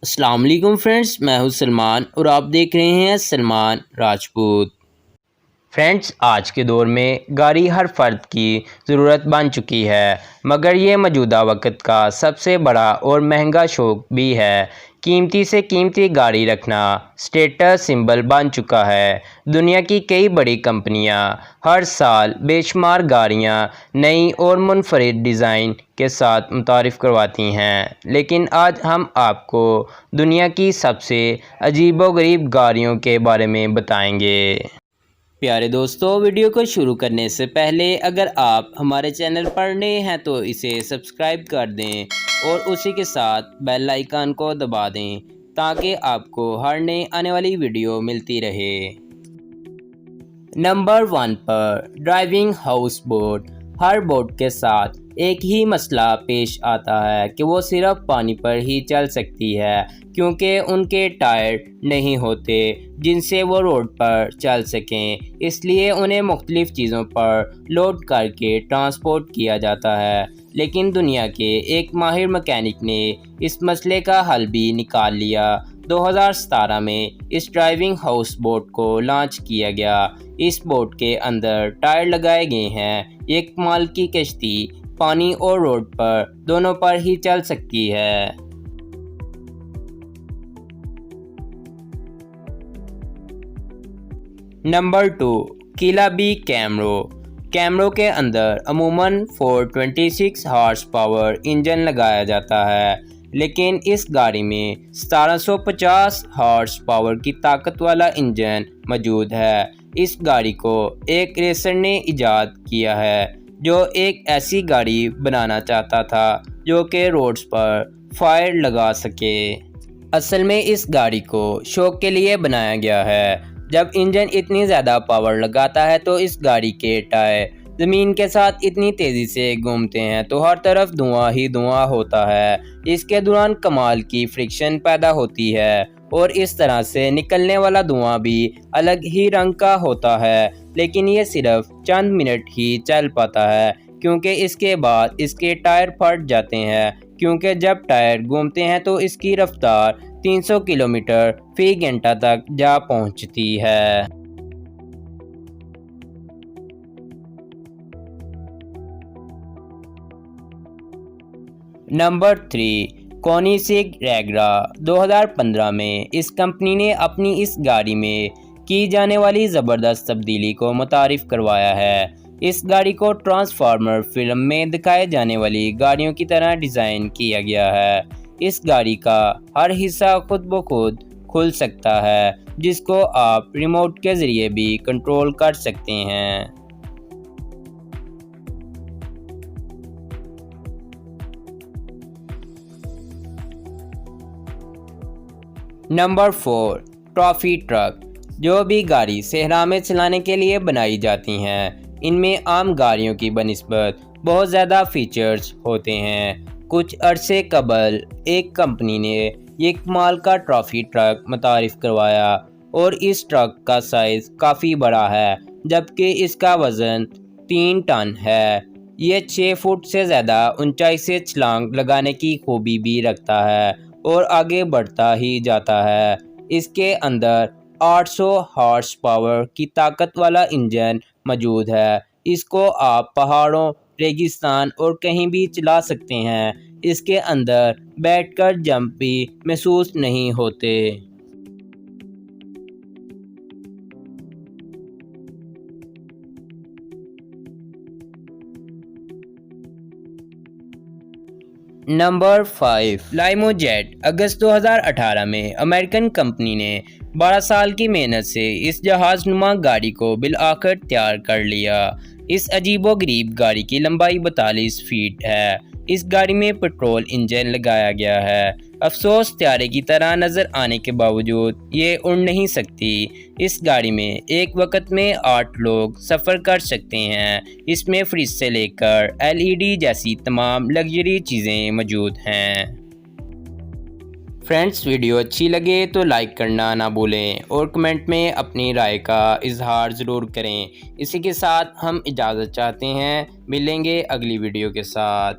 السلام علیکم فرینڈس، میں ہوں سلمان اور آپ دیکھ رہے ہیں سلمان راجپوت۔ فرینڈس، آج کے دور میں گاڑی ہر فرد کی ضرورت بن چکی ہے، مگر یہ موجودہ وقت کا سب سے بڑا اور مہنگا شوق بھی ہے۔ قیمتی سے قیمتی گاڑی رکھنا سٹیٹس سمبل بن چکا ہے۔ دنیا کی کئی بڑی کمپنیاں ہر سال بے شمار گاڑیاں نئی اور منفرد ڈیزائن کے ساتھ متعارف کرواتی ہیں، لیکن آج ہم آپ کو دنیا کی سب سے عجیب و غریب گاڑیوں کے بارے میں بتائیں گے۔ پیارے دوستو، ویڈیو کو شروع کرنے سے پہلے اگر آپ ہمارے چینل پر نئے ہیں تو اسے سبسکرائب کر دیں اور اسی کے ساتھ بیل آئیکن کو دبا دیں تاکہ آپ کو ہر نئی آنے والی ویڈیو ملتی رہے۔ نمبر 1 پر ڈرائیونگ ہاؤس بوٹ۔ ہر بوٹ کے ساتھ ایک ہی مسئلہ پیش آتا ہے کہ وہ صرف پانی پر ہی چل سکتی ہے، کیونکہ ان کے ٹائر نہیں ہوتے جن سے وہ روڈ پر چل سکیں، اس لیے انہیں مختلف چیزوں پر لوڈ کر کے ٹرانسپورٹ کیا جاتا ہے۔ لیکن دنیا کے ایک ماہر مکینک نے اس مسئلے کا حل بھی نکال لیا۔ 2017 میں اس ڈرائیونگ ہاؤس بوٹ کو لانچ کیا گیا۔ اس بوٹ کے اندر ٹائر لگائے گئے ہیں۔ ایک کمال کی کشتی پانی اور روڈ پر دونوں پر ہی چل سکتی ہے۔ Number 2 کیلابی camera. کیمرو کے اندر عموماً 426 ہارس پاور انجن لگایا جاتا ہے، لیکن اس گاڑی میں 1750 ہارس پاور کی طاقت والا انجن موجود ہے۔ اس گاڑی کو ایک ریسر نے ایجاد کیا ہے جو ایک ایسی گاڑی بنانا چاہتا تھا جو کہ روڈز پر فائر لگا سکے۔ اصل میں اس گاڑی کو شوق کے لیے بنایا گیا ہے۔ جب انجن اتنی زیادہ پاور لگاتا ہے تو اس گاڑی کے ٹائر زمین کے ساتھ اتنی تیزی سے گھومتے ہیں تو ہر طرف دھواں ہی دھواں ہوتا ہے۔ اس کے دوران کمال کی فرکشن پیدا ہوتی ہے اور اس طرح سے نکلنے والا دھواں بھی الگ ہی رنگ کا ہوتا ہے، لیکن یہ صرف چند منٹ ہی چل پاتا ہے کیونکہ اس کے بعد اس کے ٹائر پھٹ جاتے ہیں، کیونکہ جب ٹائر گھومتے ہیں تو اس کی رفتار 300 کلومیٹر فی گھنٹہ تک جا پہنچتی ہے۔ نمبر 3 کونیسیگ ریگرا۔ 2015 میں اس کمپنی نے اپنی اس گاڑی میں کی جانے والی زبردست تبدیلی کو متعارف کروایا ہے۔ اس گاڑی کو ٹرانسفارمر فلم میں دکھائے جانے والی گاڑیوں کی طرح ڈیزائن کیا گیا ہے۔ اس گاڑی کا ہر حصہ خود بخود کھل سکتا ہے، جس کو آپ ریموٹ کے ذریعے بھی کنٹرول کر سکتے ہیں۔ Number 4 trophy truck. جو بھی گاڑی صحرا میں چلانے کے لیے بنائی جاتی ہیں، ان میں عام گاڑیوں کی بنسبت بہت زیادہ فیچرز ہوتے ہیں۔ کچھ عرصے قبل ایک کمپنی نے یہ کمال کا ٹرافی ٹرک متعارف کروایا اور اس ٹرک کا سائز کافی بڑا ہے، جبکہ اس کا وزن 3 ٹن ہے۔ یہ 6 فٹ سے زیادہ اونچائی سے چھلانگ لگانے کی خوبی بھی رکھتا ہے اور آگے بڑھتا ہی جاتا ہے۔ اس کے اندر 800 ہارس پاور کی طاقت والا انجن موجود ہے۔ اس کو آپ پہاڑوں، ریگستان اور کہیں بھی چلا سکتے ہیں۔ اس کے اندر بیٹھ کر جمپ بھی محسوس نہیں ہوتے۔ Number 5 لائمو jet. اگست 2018 میں امریکن کمپنی نے 12 سال کی محنت سے اس جہاز نما گاڑی کو بالآخر تیار کر لیا۔ اس عجیب و غریب گاڑی کی لمبائی 42 فیٹ ہے۔ اس گاڑی میں پٹرول انجن لگایا گیا ہے۔ افسوس، طیارے کی طرح نظر آنے کے باوجود یہ اڑ نہیں سکتی۔ اس گاڑی میں ایک وقت میں 8 لوگ سفر کر سکتے ہیں۔ اس میں فریج سے لے کر LED جیسی تمام لگژری چیزیں موجود ہیں۔ فرینڈس، ویڈیو اچھی لگے تو لائک کرنا نہ بھولیں اور کمنٹ میں اپنی رائے کا اظہار ضرور کریں۔ اسی کے ساتھ ہم اجازت چاہتے ہیں، ملیں گے اگلی ویڈیو کے ساتھ۔